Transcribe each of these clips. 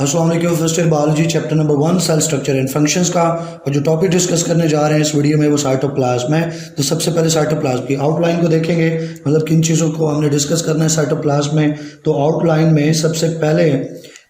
अस्सलाम वालेकुम। First year biology chapter number 1 cell structure and functions का और जो टॉपिक डिस्कस करने जा रहे हैं इस वीडियो में वो साइटोप्लाज्म है। तो सबसे पहले साइटोप्लाज्म की आउटलाइन को देखेंगे, मतलब किन चीज़ों को हमने डिस्कस करना है साइटोप्लाज्म में। तो आउटलाइन में सबसे पहले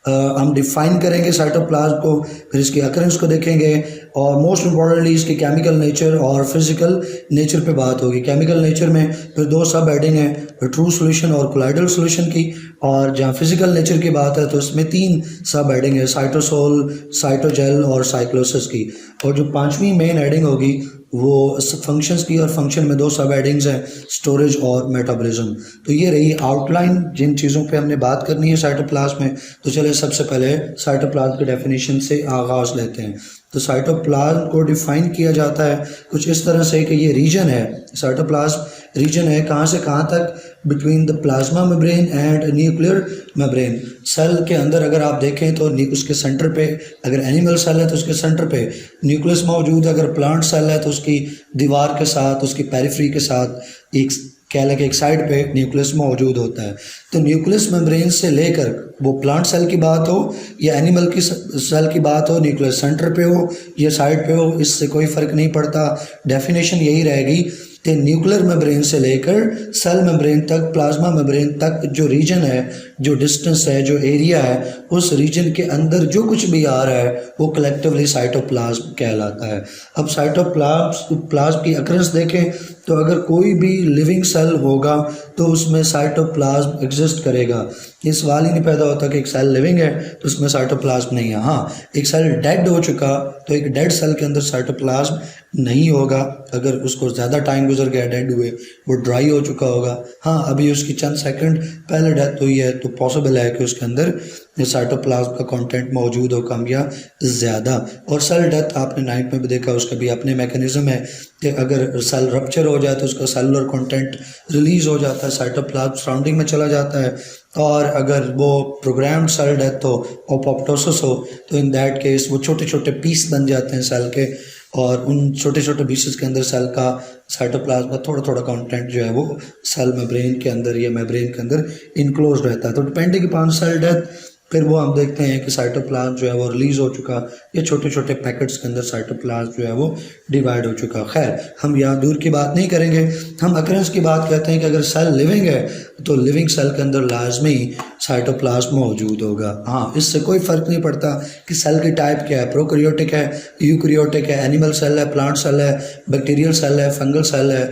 हम डिफाइन करेंगे साइटोप्लाज्म को, फिर इसकी अकरेंस को देखेंगे और मोस्ट इम्पॉर्टेंटली इसकी केमिकल नेचर और फिजिकल नेचर पे बात होगी। केमिकल नेचर में फिर दो सब हेडिंग है, ट्रू सॉल्यूशन और कोलाइडल सॉल्यूशन की, और जहाँ फिजिकल नेचर की बात है तो इसमें 3 सब हेडिंग है, साइटोसोल, साइटोजेल और साइक्लोसिस की। और जो 5वीं मेन हेडिंग होगी वो फंक्शंस की, और फंक्शन में 2 सब हेडिंग्स हैं, स्टोरेज और मेटाबॉलिज्म। तो ये रही आउटलाइन जिन चीज़ों पे हमने बात करनी है साइटोप्लाज्म में। तो चलिए सबसे पहले साइटोप्लाज्म की डेफिनेशन से आगाज़ लेते हैं। तो साइटोप्लाज्म को डिफाइन किया जाता है कुछ इस तरह से कि ये रीजन है, साइटोप्लाज्म रीजन है कहाँ से कहाँ तक, between the plasma membrane and nuclear membrane. Cell के अंदर अगर आप देखें तो उसके सेंटर पे, अगर एनिमल सेल है तो उसके सेंटर पे न्यूक्लियस मौजूद है, अगर प्लांट सेल है तो उसकी दीवार के साथ, उसकी पेरिफेरी के साथ एक कह लें कि एक साइड पे न्यूक्लियस मौजूद होता है। तो न्यूक्लियस मेम्ब्रेन से लेकर वो प्लांट सेल की बात हो या एनिमल की सेल की बात हो, न्यूक्लियस सेंटर पे हो या साइड पे हो, इससे कोई फ़र्क नहीं पड़ता। डेफिनेशन यही रहेगी कि न्यूक्लियर मेम्ब्रेन से लेकर सेल मेम्ब्रेन तक, प्लाज्मा मेम्ब्रेन तक जो रीजन है, जो डिस्टेंस है, जो एरिया है, उस रीजन के अंदर जो कुछ भी आ रहा है वो कलेक्टिवली साइटोप्लाज्म कहलाता है। अब साइटोप्लाज्म की अकरेंस देखें तो अगर कोई भी लिविंग सेल होगा तो उसमें साइटोप्लाज्म एग्जिस्ट करेगा। ये सवाल ही नहीं पैदा होता कि एक सेल लिविंग है तो उसमें साइटोप्लाज्म नहीं है। हाँ, एक सेल डेड हो चुका तो एक डेड सेल के अंदर साइटोप्लाज्म नहीं होगा। अगर उसको ज़्यादा टाइम गुजर गया डेड हुए, वो ड्राई हो चुका होगा। हाँ, अभी उसकी चंद सेकंड पहले डेथ हुई है तो पॉसिबल है कि उसके अंदर साइटोप्लाज्म का कंटेंट मौजूद हो कम या ज़्यादा। और सेल डेथ आपने नाइट में भी देखा, उसका भी अपने मैकेनिज्म है कि अगर सेल रप्चर हो जाए तो उसका सेलुलर कंटेंट रिलीज़ हो जाता है, साइटोप्लाज्म सराउंडिंग में चला जाता है। और अगर वो प्रोग्राम्ड सेल डेथ हो, अपोप्टोसिस हो, तो इन दैट केस वो छोटे छोटे पीस बन जाते हैं सेल के, और उन छोटे छोटे पीसेस के अंदर सेल का, साइटोप्लाज्म का थोड़ा थोड़ा कंटेंट जो है वो सेल मेम्ब्रेन के अंदर या मेम्ब्रेन के अंदर इनक्लोज रहता है। तो डिपेंडिंग अपॉन सेल डेथ फिर वो हम देखते हैं कि साइटोप्लाज्म जो है वो रिलीज़ हो चुका या छोटे छोटे पैकेट्स के अंदर साइटोप्लाज्म जो है वो डिवाइड हो चुका। खैर, हम यहाँ दूर की बात नहीं करेंगे, हम अकरेंस की बात कहते हैं कि अगर सेल लिविंग है तो लिविंग सेल के अंदर लाजमी साइटोप्लाज्म मौजूद होगा। हाँ, इससे कोई फ़र्क नहीं पड़ता कि सेल की टाइप क्या है, प्रोकैरियोटिक है, यूकैरियोटिक है, एनिमल सेल है, प्लांट सेल है, बैक्टीरियल सेल है, फंगल सेल है,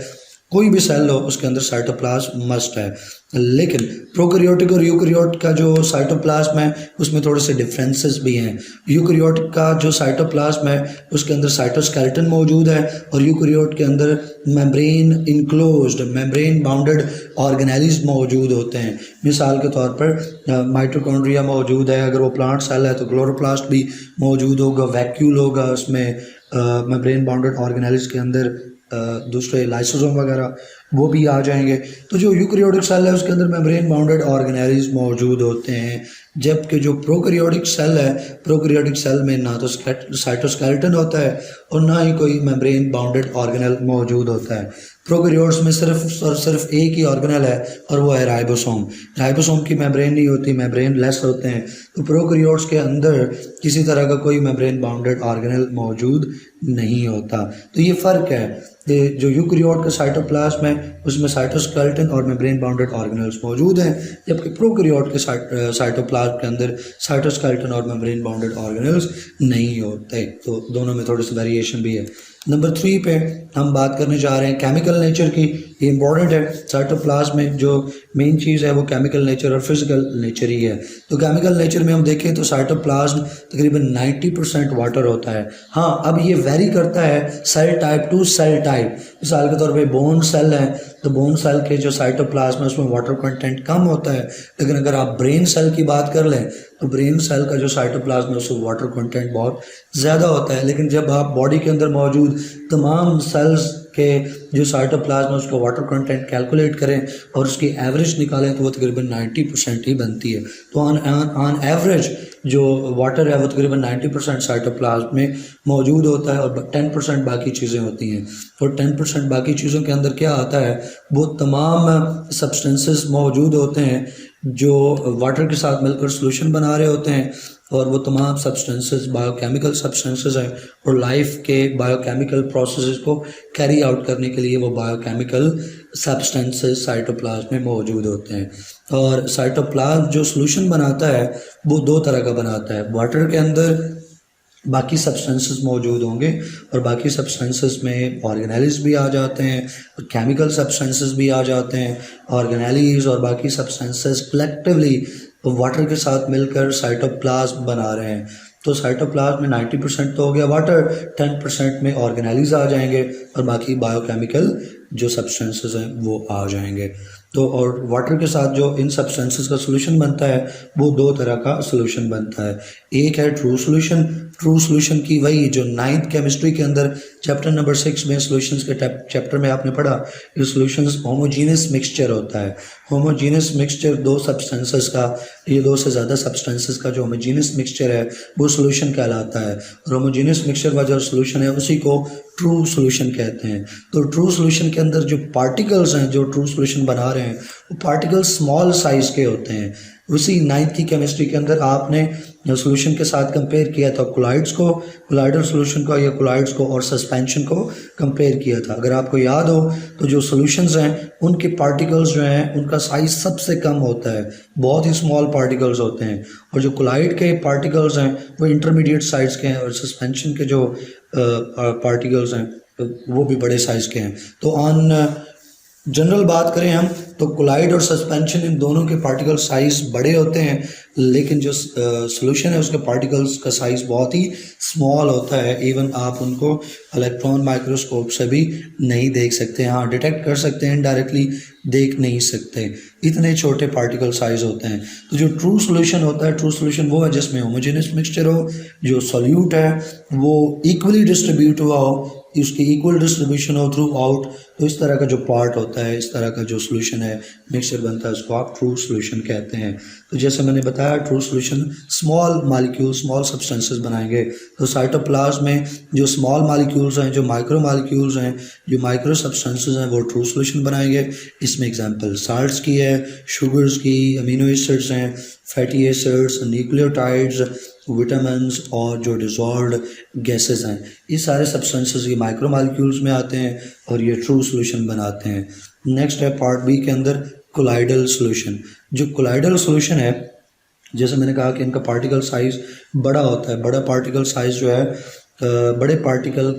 कोई भी सेल हो उसके अंदर साइटोप्लाज्म मस्ट है। लेकिन प्रोकैरियोटिक और यूकैरियोट का जो साइटोप्लाज्म है उसमें थोड़े से डिफरेंसेस भी हैं। यूकैरियोट का जो साइटोप्लाज्म है उसके अंदर साइटोस्केलेटन मौजूद है, और यूकैरियोट के अंदर membrane enclosed, membrane bounded organelles मौजूद होते हैं। मिसाल के तौर पर माइटोकॉन्ड्रिया मौजूद है, अगर वो प्लांट सेल है तो क्लोरोप्लास्ट भी मौजूद होगा, वैक्यूल होगा उसमें, मेम्ब्रेन बाउंडेड ऑर्गेनेल्स के अंदर दूसरे लाइसोसोम वगैरह वो भी आ जाएंगे। तो जो यूकैरियोटिक सेल है उसके अंदर मेम्ब्रेन बाउंडेड ऑर्गेनेल्स मौजूद होते हैं, जबकि जो प्रोकैरियोटिक सेल है, प्रोकैरियोटिक सेल में ना तो साइटोस्केलेटन होता है और ना ही कोई मेम्ब्रेन बाउंडेड ऑर्गेनेल मौजूद होता है। प्रोकैरियोट्स में सिर्फ और सिर्फ एक ही ऑर्गेनेल है और वो है राइबोसोम। राइबोसोम की मेम्ब्रेन नहीं होती, मेम्ब्रेन लेस होते हैं। तो प्रोकैरियोट्स के अंदर किसी तरह का कोई मेम्ब्रेन बाउंडेड ऑर्गेनेल मौजूद नहीं होता। तो ये फ़र्क है, जो यूकैरियोट का साइटोप्लाज्म है उसमें साइटोस्केलेटन और मेम्ब्रेन बाउंडेड ऑर्गेनेल्स मौजूद हैं, जबकि प्रोकैरियोट के साइटोप्लाज्म के अंदर साइटोस्केलेटन और मेम्ब्रेन बाउंडेड ऑर्गेनेल्स नहीं होते। तो दोनों में थोड़ी सी वेरिएशन भी है। नंबर 3 पे हम बात करने जा रहे हैं केमिकल नेचर की। ये इंपॉर्टेंट है, साइटोप्लाज्म में जो मेन चीज़ है वो केमिकल नेचर और फिजिकल नेचर ही है। तो केमिकल नेचर में हम देखें तो साइटोप्लाज्म तकरीबन 90% वाटर होता है। हाँ, अब ये वेरी करता है cell type to cell type. मिसाल के तौर पे बोन सेल है तो बोन सेल के जो साइटोप्लाज्म है उसमें वाटर कंटेंट कम होता है, लेकिन अगर आप ब्रेन सेल की बात कर लें तो ब्रेन सेल का जो साइटोप्लाज्म है उसमें वाटर कंटेंट बहुत ज़्यादा होता है। लेकिन जब आप बॉडी के अंदर मौजूद तमाम सेल्स के जो साइटोप्लाज्म है उसका वाटर कंटेंट कैलकुलेट करें और उसकी एवरेज निकालें तो वो तकरीबन 90% ही बनती है। तो ऑन एवरेज जो वाटर है वो तकरीबन 90% साइटोप्लाज्म में मौजूद होता है और 10% बाकी चीज़ें होती हैं। और 10% बाकी चीज़ों के अंदर क्या आता है, वो तमाम सब्सटेंसेस मौजूद होते हैं जो वाटर के साथ मिलकर सॉल्यूशन बना रहे होते हैं और वो तमाम सब्सटेंसेस बायोकेमिकल सब्सटेंसेस हैं और लाइफ के बायोकेमिकल प्रोसेसेस को कैरी आउट करने के लिए वो बायोकेमिकल सब्सटेंसेस साइटोप्लाज्म में मौजूद होते हैं। और साइटोप्लाज्म जो सॉल्यूशन बनाता है वो दो तरह का बनाता है। वाटर के अंदर बाकी सब्सटेंसेस मौजूद होंगे और बाकी सब्सटेंसेस में ऑर्गेनेल्स भी आ जाते हैं, केमिकल सब्सटेंसेस भी आ जाते हैं। ऑर्गेनेल्स और बाकी सब्सटेंसेस कलेक्टिवली वाटर के साथ मिलकर साइटोप्लाज्म बना रहे हैं। तो साइटोप्लाज्म में 90% तो हो गया वाटर, 10% में ऑर्गेनेल्स आ जाएंगे और बाकी बायोकेमिकल जो सब्सटेंसेस हैं वो आ जाएंगे। तो और वाटर के साथ जो इन सब्सटेंसेस का सॉल्यूशन बनता है वो दो तरह का सॉल्यूशन बनता है। एक है ट्रू सॉल्यूशन। ट्रू सॉल्यूशन की वही जो 9th केमिस्ट्री के अंदर चैप्टर नंबर 6 में सॉल्यूशंस के चैप्टर में आपने पढ़ा, ये सॉल्यूशंस होमोजीनियस मिक्सचर होता है। होमोजीनियस मिक्सचर दो सब्सटेंसेस का, ये दो से ज़्यादा सब्सटेंसेस का जो होमोजीनियस मिक्सचर है वो सॉल्यूशन कहलाता है। और होमोजीनियस मिक्सचर का जो सॉल्यूशन है उसी को ट्रू सॉल्यूशन कहते हैं। तो ट्रू सॉल्यूशन के अंदर जो पार्टिकल्स हैं जो ट्रू सॉल्यूशन बना रहे हैं वो पार्टिकल्स स्मॉल साइज़ के होते हैं। उसी 9th की केमिस्ट्री के अंदर आपने सॉल्यूशन के साथ कंपेयर किया था कोलाइड्स को, कोलाइडल सॉल्यूशन को या कोलाइड्स को और सस्पेंशन को कंपेयर किया था। अगर आपको याद हो तो जो सॉल्यूशंस हैं उनके पार्टिकल्स जो हैं उनका साइज़ सबसे कम होता है, बहुत ही स्मॉल पार्टिकल्स होते हैं। और जो कोलाइड के पार्टिकल्स हैं वो इंटरमीडिएट साइज़ के हैं और सस्पेंशन के जो पार्टिकल्स हैं वो भी बड़े साइज़ के हैं। तो ऑन जनरल बात करें हम तो कोलाइड और सस्पेंशन इन दोनों के पार्टिकल साइज़ बड़े होते हैं, लेकिन जो सॉल्यूशन है उसके पार्टिकल्स का साइज़ बहुत ही स्मॉल होता है। इवन आप उनको इलेक्ट्रॉन माइक्रोस्कोप से भी नहीं देख सकते। हाँ, डिटेक्ट कर सकते हैं, डायरेक्टली देख नहीं सकते, इतने छोटे पार्टिकल साइज़ होते हैं। तो जो ट्रू सॉल्यूशन होता है, ट्रू सॉल्यूशन वो है जिसमें होमोजेनियस मिक्सचर हो, जो सॉल्यूट है वो इक्वली डिस्ट्रीब्यूट हुआ हो, उसकी इक्वल डिस्ट्रीब्यूशन हो थ्रू आउट। तो इस तरह का जो पार्ट होता है, इस तरह का जो सॉल्यूशन है, मिक्सचर बनता है, उसको आप ट्रू सॉल्यूशन कहते हैं। तो जैसे मैंने बताया true solution small molecule, small substances बनाएंगे। तो साइटोप्लाज्म में जो स्मॉल मॉलिक्यूल्स हैं, जो माइक्रो मॉलिक्यूल्स हैं, जो माइक्रो सब्सटेंसेस हैं वो ट्रू सॉल्यूशन बनाएंगे। इसमें एग्जांपल साल्ट्स की है, शुगर्स की, अमीनो एसिड्स हैं, फैटी एसिड्स, न्यूक्लियोटाइड्स, विटामिन्स और जो डिजॉल्व्ड गैसेस हैं, ये सारे सब्सटेंसेस ये माइक्रो मॉलिक्यूल्स में आते हैं और ये ट्रू सॉल्यूशन बनाते हैं। नेक्स्ट है पार्ट बी के अंदर कोलाइडल सॉल्यूशन। जो कोलाइडल सॉल्यूशन है, जैसे मैंने कहा कि इनका पार्टिकल साइज़ बड़ा होता है। बड़ा पार्टिकल साइज़ जो है, बड़े पार्टिकल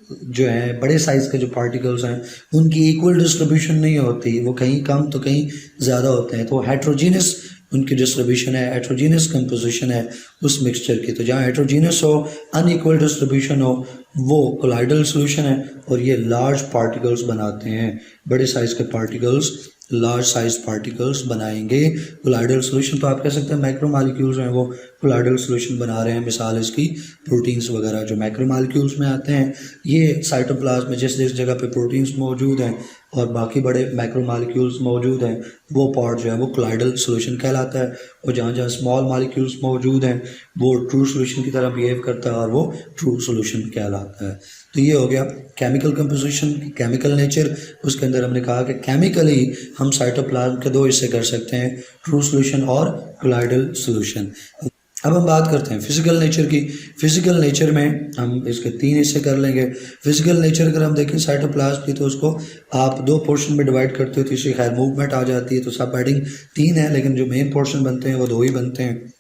जो हैं, बड़े साइज़ के जो पार्टिकल्स हैं उनकी इक्वल डिस्ट्रीब्यूशन नहीं होती, वो कहीं कम तो कहीं ज़्यादा होते हैं। तो हेट्रोजीनियस उनकी डिस्ट्रीब्यूशन है, हेट्रोजीनियस कंपोजिशन है उस मिक्सचर की। तो जहाँ हेट्रोजीनियस हो, अनइक्वल डिस्ट्रीब्यूशन हो, वो कोलाइडल सॉल्यूशन है और ये लार्ज पार्टिकल्स बनाते हैं। बड़े साइज़ के पार्टिकल्स, लार्ज साइज पार्टिकल्स बनाएंगे कोलाइडल सॉल्यूशन। तो आप कह सकते हैं माइक्रो मॉलिक्यूल्स हैं वो कोलाइडल सॉल्यूशन बना रहे हैं। मिसाल इसकी प्रोटीन्स वगैरह जो मैक्रो मॉलिक्यूल्स में आते हैं, ये साइटोप्लाज्म में जिस जिस जगह पे प्रोटीन्स मौजूद हैं और बाकी बड़े मैक्रो मॉलिक्यूल्स मौजूद हैं, वो पार्ट जो है वो कोलाइडल सॉल्यूशन कहलाता है। और जहाँ जहाँ स्मॉल मॉलिक्यूल्स मौजूद हैं वो ट्रू सॉल्यूशन की तरह बिहेव करता है और वो ट्रू सॉल्यूशन कहलाता है। तो ये हो गया केमिकल कंपोजिशन, केमिकल नेचर। उसके अंदर हमने कहा कि केमिकली हम साइटोप्लाज्म के दो हिस्से कर सकते हैं, ट्रू सॉल्यूशन और कोलाइडल सॉल्यूशन। अब हम बात करते हैं फिजिकल नेचर की। फिजिकल नेचर में हम इसके 3 हिस्से कर लेंगे। फिजिकल नेचर अगर हम देखें साइटोप्लाज्म की तो उसको आप 2 पोर्शन में डिवाइड करते हो, तो इससे खैर मूवमेंट आ जाती है। तो सब हेडिंग 3 है, लेकिन जो मेन पोर्शन बनते हैं वो 2 ही बनते हैं।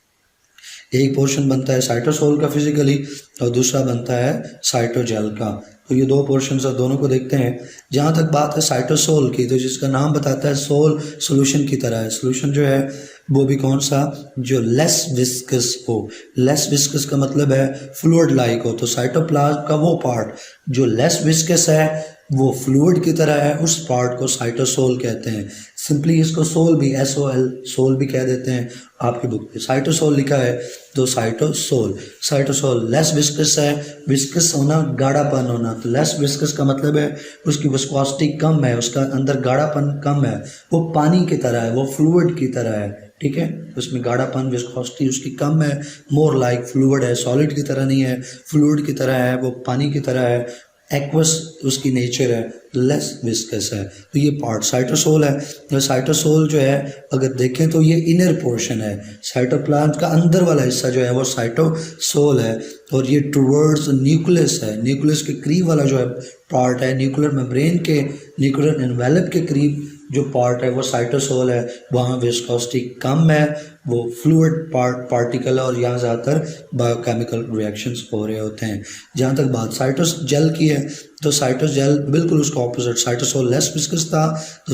एक पोर्शन बनता है साइटोसोल का फिजिकली और दूसरा बनता है साइटोजेल का। तो ये 2 पोर्शन है, दोनों को देखते हैं। जहाँ तक बात है साइटोसोल की, तो जिसका नाम बताता है सोल सॉल्यूशन की तरह है। सॉल्यूशन जो है वो भी कौन सा, जो लेस विस्कस हो। लेस विस्कस का मतलब है फ्लूइड लाइक हो। तो साइटोप्लाज्म का वो पार्ट जो लेस विस्कस है, वो फ्लूइड की तरह है, उस पार्ट को साइटोसोल कहते हैं। सिंपली इसको सोल भी, SOL सोल भी कह देते हैं। आपकी बुक पे साइटोसोल लिखा है तो साइटोसोल। साइटोसोल लेस विस्कस है, विस्कस होना गाढ़ापन होना। तो लेस विस्कस का मतलब है उसकी विस्कोसिटी कम है, उसका अंदर गाढ़ापन कम है, वो पानी की तरह है, वो फ्लूइड की तरह है। ठीक है, उसमें गाढ़ापन, विस्कोसिटी उसकी कम है, मोर लाइक फ्लूइड है, सॉलिड की तरह नहीं है, फ्लूइड की तरह है, वो पानी की तरह है। एक्वस उसकी नेचर है, लेस विस्कस है। तो ये पार्ट साइटोसोल है। तो साइटोसोल जो है अगर देखें तो ये इनर पोर्शन है, साइटोप्लाज्म का अंदर वाला हिस्सा जो है वो साइटोसोल है, और ये टुवर्ड्स न्यूक्लियस है, न्यूक्लियस के करीब वाला जो है पार्ट है, न्यूक्लियर मेम्ब्रेन के न्यूक्लियर एनवेलप के करीब जो पार्ट है वो साइटोसोल है। वहाँ विस्कोसिटी कम है, वो फ्लूइड पार्टिकल है, और यहाँ ज़्यादातर बायोकेमिकल रिएक्शंस हो रहे होते हैं। जहाँ तक बात साइटोजेल की है तो साइटोजेल बिल्कुल उसका ऑपोजिट, साइटोसोल लेस विस्कस था तो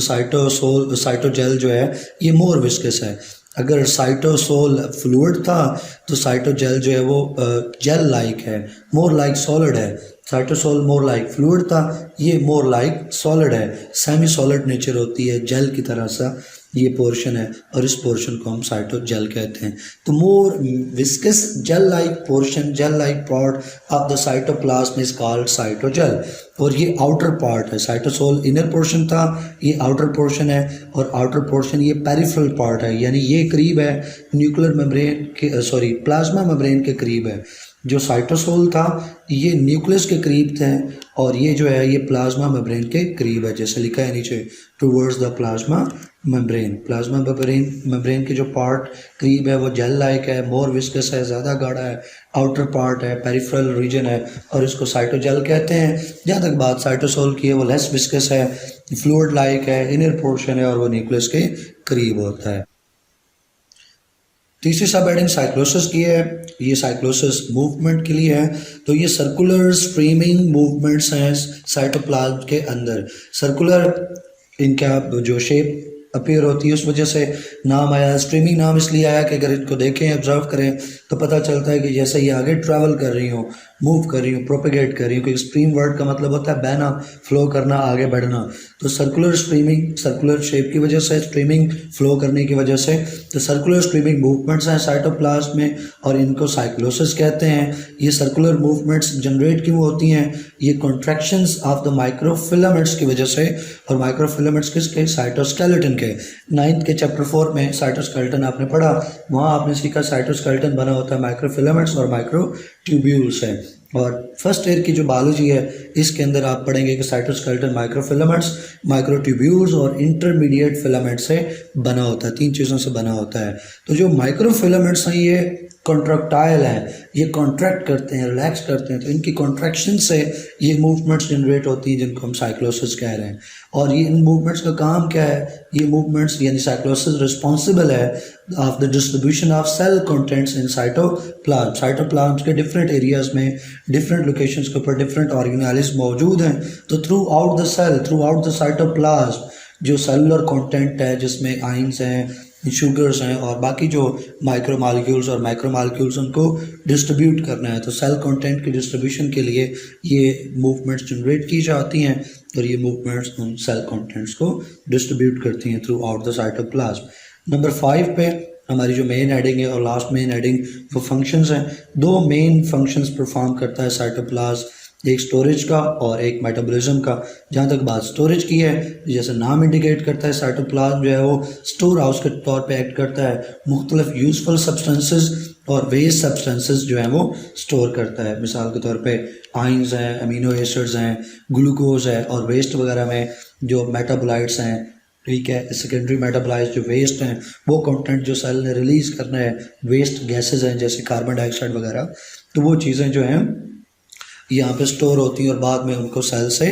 साइटोजेल जो है ये मोर विस्कस है। अगर साइटोसोल फ्लूइड था तो साइटोजेल जो है वो जेल लाइक है, मोर लाइक सॉलिड है। साइटोसोल मोर लाइक फ्लूइड था, ये मोर लाइक सॉलिड है, सेमी सॉलिड नेचर होती है, जेल की तरह सा ये पोर्शन है, और इस पोर्शन को हम साइटोजेल कहते हैं। तो more viscous gel like portion, gel like part of the cytoplasm is called cytogel. और ये आउटर पार्ट है, साइटोसोल इनर पोर्शन था, ये आउटर पोर्शन है, और आउटर पोर्शन ये पेरिफेरल पार्ट है, यानी ये करीब है न्यूक्लियर मेम्ब्रेन के प्लाज्मा मेम्ब्रेन के करीब है। जो साइटोसोल था ये न्यूक्लियस के करीब थे, और ये जो है ये प्लाज्मा मेम्ब्रेन के करीब है, जैसे लिखा है नीचे towards the plasma membrane. Plasma membrane के जो पार्ट करीब है वो जेल लाइक है, मोर विस्कस है, ज़्यादा गाढ़ा है, आउटर पार्ट है, पेरिफेरल रीजन है, और इसको साइटोजेल कहते हैं। जहाँ तक बात साइटोसोल की है वो लेस विस्कस है, फ्लूइड लाइक है, इनर पोर्शन है, और वो न्यूक्लियस के करीब होता है। तीसरी सब हेडिंग साइक्लोसिस की है। ये साइक्लोसिस मूवमेंट के लिए है। तो ये सर्कुलर स्ट्रीमिंग मूवमेंट्स हैं साइटोप्लाज्म के अंदर। सर्कुलर इनका जो शेप अपीयर होती है उस वजह से नाम आया। स्ट्रीमिंग नाम इसलिए आया कि अगर इनको देखें, ऑब्जर्व करें तो पता चलता है कि जैसे ये आगे ट्रैवल कर रही हो, मूव कर रही हो, प्रोपेगेट कर रही हो, क्योंकि स्ट्रीम वर्ड का मतलब होता है बहना, फ्लो करना, आगे बढ़ना। तो सर्कुलर स्ट्रीमिंग, सर्कुलर शेप की वजह से, स्ट्रीमिंग फ्लो करने की वजह से, तो सर्कुलर स्ट्रीमिंग मूवमेंट्स हैं साइटोप्लाज्म में, और इनको साइक्लोसिस कहते हैं। ये सर्कुलर मूवमेंट्स जनरेट क्यों होती हैं? ये कॉन्ट्रैक्शंस ऑफ द माइक्रोफिलामेंट्स की वजह से। और माइक्रोफिलामेंट्स किसके? साइटोस्केलेटन के। 9th के चैप्टर 4 में साइटोस्केलेटन आपने पढ़ा, वहाँ आपने सीखा साइटोस्केलेटन बना होता है माइक्रोफिलामेंट्स और माइक्रोट्यूब्यूल्स है। और फर्स्ट ईयर की जो बायोलॉजी है इसके अंदर आप पढ़ेंगे कि साइटोस्केलेटन माइक्रोफिलामेंट्स, माइक्रोट्यूब्यूल्स और इंटरमीडिएट फिलामेंट से बना होता है, 3 चीज़ों से बना होता है। तो जो माइक्रोफिलामेंट्स हैं ये कॉन्ट्रैक्टाइल हैं, ये कॉन्ट्रैक्ट करते हैं, रिलैक्स करते हैं, तो इनकी कॉन्ट्रैक्शन से ये मूवमेंट्स जनरेट होती हैं जिनको हम साइक्लोसिस कह रहे हैं। और ये इन मूवमेंट्स का काम क्या है? ये मूवमेंट्स यानी साइक्लोसिस रिस्पॉन्सिबल है of the distribution of cell contents in cytoplasm. Cytoplasm के डिफरेंट एरियाज में, डिफरेंट लोकेशंस के ऊपर डिफरेंट ऑर्गेनेलिज्म मौजूद हैं। तो throughout the cell, throughout the cytoplasm जो सेलुलर कंटेंट है जिसमें आइंस हैं, शुगर्स हैं और बाकी जो माइक्रो मॉलिक्यूल्स और माइक्रो मॉलिक्यूल्स उनको डिस्ट्रीब्यूट करना है, तो सेल कंटेंट की डिस्ट्रीब्यूशन के लिए ये मूवमेंट्स जनरेट की जाती हैं, और ये मूवमेंट्स उन सेल कंटेंट्स को डिस्ट्रीब्यूट करती हैं through out the cytoplasm. Number 5 पे हमारी जो मेन हेडिंग है और लास्ट मेन हेडिंग वो फंक्शंस हैं। 2 मेन फंक्शंस परफॉर्म करता है साइटोप्लाज्म, एक स्टोरेज का और एक मेटाबॉलिज्म का। जहाँ तक बात स्टोरेज की है, जैसे नाम इंडिकेट करता है साइटोप्लाज्म जो है वो स्टोर हाउस के तौर पे एक्ट करता है। मुख्तलिफ यूजफुल सब्सटेंसेस और वेस्ट सब्सटेंसेस जो हैं वो स्टोर करता है। मिसाल के तौर पे आइंस हैं, अमीनो एसिड्स हैं, ग्लूकोज है, और वेस्ट वगैरह में जो मेटाबोलाइट्स हैं, ठीक है, सेकेंडरी मेटाबोलाइट्स जो वेस्ट हैं वो कंटेंट जो सेल ने रिलीज़ करना है, वेस्ट गैसेज हैं जैसे कार्बन डाइऑक्साइड वगैरह, तो वो चीज़ें जो हैं यहाँ पे स्टोर होती हैं और बाद में उनको सेल से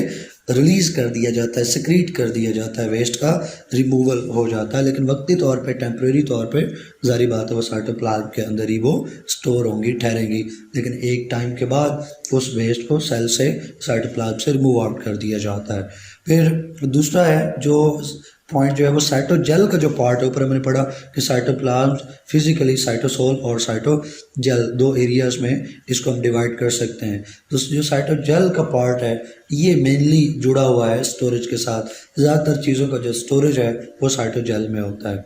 रिलीज़ कर दिया जाता है, सिक्रीट कर दिया जाता है, वेस्ट का रिमूवल हो जाता है। लेकिन वक्ती तौर पे, टेम्प्रेरी तौर पे ज़ाहिर बात है वो साइटोप्लाज्म के अंदर ही वो स्टोर होंगी, ठहरेंगी, लेकिन एक टाइम के बाद उस वेस्ट को सेल से, साइटोप्लाज्म से रिमूव आउट कर दिया जाता है। फिर दूसरा है जो पॉइंट जो है वो साइटोजेल का जो पार्ट है, ऊपर हमने पढ़ा कि साइटोप्लाज्म फिजिकली साइटोसोल और साइटोजेल 2 एरियाज में इसको हम डिवाइड कर सकते हैं। तो जो साइटोजेल का पार्ट है ये मेनली जुड़ा हुआ है स्टोरेज के साथ। ज़्यादातर चीज़ों का जो स्टोरेज है वो साइटोजेल में होता है।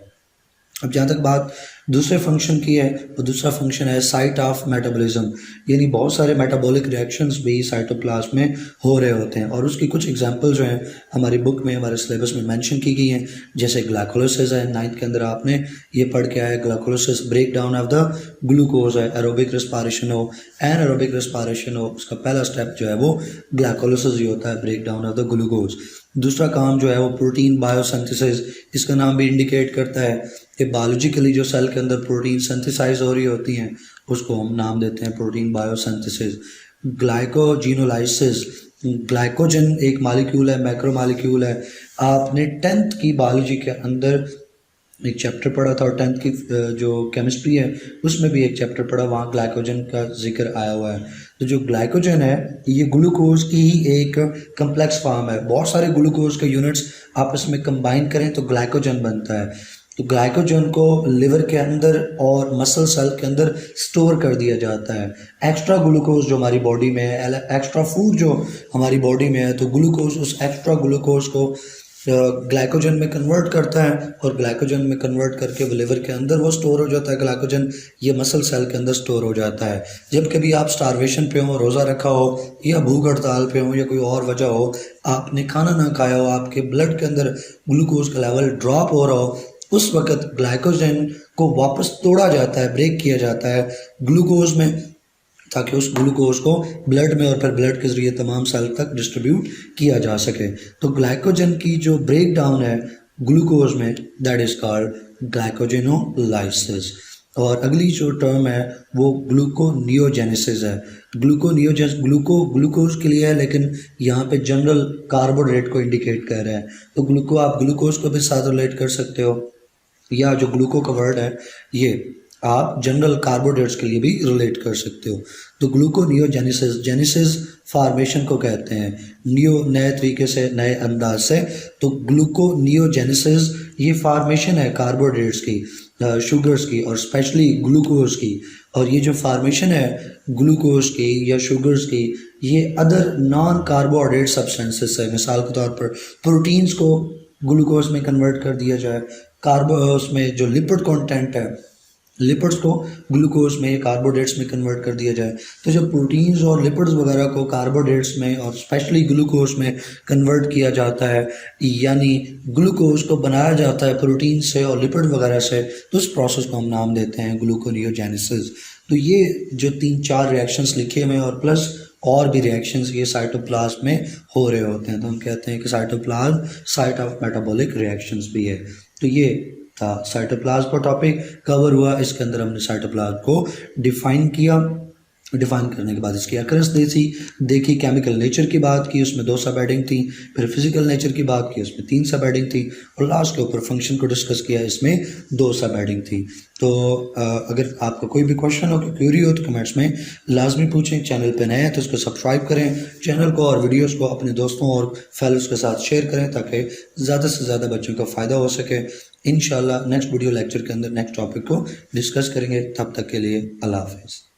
अब जहाँ तक बात दूसरे फंक्शन की है, और दूसरा फंक्शन है साइट ऑफ मेटाबॉलिज्म, यानी बहुत सारे मेटाबॉलिक रिएक्शंस भी साइटोप्लाज्म में हो रहे होते हैं। और उसकी कुछ एग्जांपल जो हैं हमारी बुक में, हमारे सिलेबस में मेंशन की गई हैं, जैसे ग्लाइकोलाइसिस है, 9th के अंदर आपने ये पढ़ के आया। Glycolysis break down of the glucose है, एरोबिक रेस्पिरेशन हो, एनारोबिक रेस्पिरेशन हो, उसका पहला स्टेप जो है वो ग्लाइकोलाइसिस ही होता है, break down of the glucose. दूसरा काम जो है वो प्रोटीन बायोसिंथेसिस, इसका नाम भी इंडिकेट करता है कि बायोलॉजिकली जो सेल के अंदर प्रोटीन सिंथेसाइज हो रही होती हैं उसको हम नाम देते हैं प्रोटीन बायोसिंथेसिस। ग्लाइकोजिनोलाइसिस, ग्लाइकोजन एक मॉलिक्यूल है, मैक्रो मॉलिक्यूल है। आपने 10th की बायोलॉजी के अंदर एक चैप्टर पढ़ा था, और 10th की जो केमिस्ट्री है उसमें भी एक चैप्टर पढ़ा, वहाँ ग्लाइकोजन का जिक्र आया हुआ है। तो जो ग्लाइकोजन है ये ग्लूकोज की ही एक कम्प्लेक्स फॉर्म है, बहुत सारे ग्लूकोज के यूनिट्स आपस में कंबाइन करें तो ग्लाइकोजन बनता है। तो ग्लाइकोजन को लिवर के अंदर और मसल सेल के अंदर स्टोर कर दिया जाता है। एक्स्ट्रा ग्लूकोज जो हमारी बॉडी में है, एक्स्ट्रा फूड जो हमारी बॉडी में है, तो ग्लूकोज उस एक्स्ट्रा ग्लूकोज को ग्लाइकोजन में कन्वर्ट करता है, और ग्लाइकोजन में कन्वर्ट करके वो लिवर के अंदर वो स्टोर हो जाता है ग्लाइकोजन, ये मसल सेल के अंदर स्टोर हो जाता है। जब कभी आप स्टारवेशन पे हो, रोज़ा रखा हो, या भूख हड़ताल पे हो, या कोई और वजह हो, आपने खाना ना खाया हो, आपके ब्लड के अंदर ग्लूकोज का लेवल ड्रॉप हो रहा हो, उस वक़्त ग्लाइकोजन को वापस तोड़ा जाता है, ब्रेक किया जाता है ग्लूकोज में, ताकि उस ग्लूकोज को ब्लड में और फिर ब्लड के ज़रिए तमाम सेल तक डिस्ट्रीब्यूट किया जा सके। तो ग्लाइकोजन की जो ब्रेक डाउन है ग्लूकोज में, दैट इज़ कॉल्ड ग्लाइकोजिनोलाइसिस। और अगली जो टर्म है वो ग्लूकोनियोजेनेसिस है। ग्लूकोज के लिए है, लेकिन यहाँ पे जनरल कार्बोहाइड्रेट को इंडिकेट कर रहा है। तो आप ग्लूकोज को भी साथ रिलेट कर सकते हो, या जो ग्लूको का वर्ड है ये आप जनरल कार्बोहाइड्रेट्स के लिए भी रिलेट कर सकते हो। तो ग्लूकोनियोजेनेसिस, जेनेसिस फार्मेशन को कहते हैं, नियो नए तरीके से, नए अंदाज से। तो ग्लूकोनियोजेनेसिस ये फार्मेशन है कार्बोहाइड्रेट्स की, शुगर्स की, और स्पेशली ग्लूकोज की। और ये जो फार्मेशन है ग्लूकोज की या शुगर्स की, ये अदर नॉन कार्बोहाइड्रेट सब्सटेंसेस है। मिसाल के तौर पर प्रोटीन्स को ग्लूकोज में कन्वर्ट कर दिया जाए, उसमें जो लिपिड कंटेंट है, लिपिड्स को ग्लूकोज में, कार्बोहाइड्रेट्स में कन्वर्ट कर दिया जाए। तो जब प्रोटीन्स और लिपिड्स वगैरह को कार्बोहाइड्रेट्स में और स्पेशली ग्लूकोज में कन्वर्ट किया जाता है, यानी ग्लूकोज को बनाया जाता है प्रोटीन से और लिपिड वगैरह से, तो उस प्रोसेस को हम नाम देते हैं ग्लूकोनियोजेनेसिस। तो ये जो 3-4 रिएक्शंस लिखे हुए हैं, और प्लस और भी रिएक्शंस ये साइटोप्लाज्म में हो रहे होते हैं, तो हम कहते हैं कि cytoplasm site of metabolic reactions भी है। तो ये था साइटोप्लाज्म का टॉपिक कवर हुआ। इसके अंदर हमने साइटोप्लाज्म को डिफाइन किया, डिफाइन करने के बाद इसकी अकरेंस देखी, केमिकल नेचर की बात की, उसमें 2 सब हेडिंग थी, फिर फिजिकल नेचर की बात की, उसमें 3 सब हेडिंग थी, और लास्ट के ऊपर फंक्शन को डिस्कस किया, इसमें 2 सब हेडिंग थी। तो अगर आपका कोई भी क्वेश्चन हो, क्यूरी हो, तो कमेंट्स में लाजमी पूछें। चैनल पे नए हैं तो इसको सब्सक्राइब करें, चैनल को और वीडियोज़ को अपने दोस्तों और फेलोज़ के साथ शेयर करें, ताकि ज़्यादा से ज़्यादा बच्चों का फ़ायदा हो सके। इंशाल्लाह नेक्स्ट वीडियो लेक्चर के अंदर नेक्स्ट टॉपिक को डिस्कस करेंगे। तब तक के लिए अल्लाह हाफ़िज़।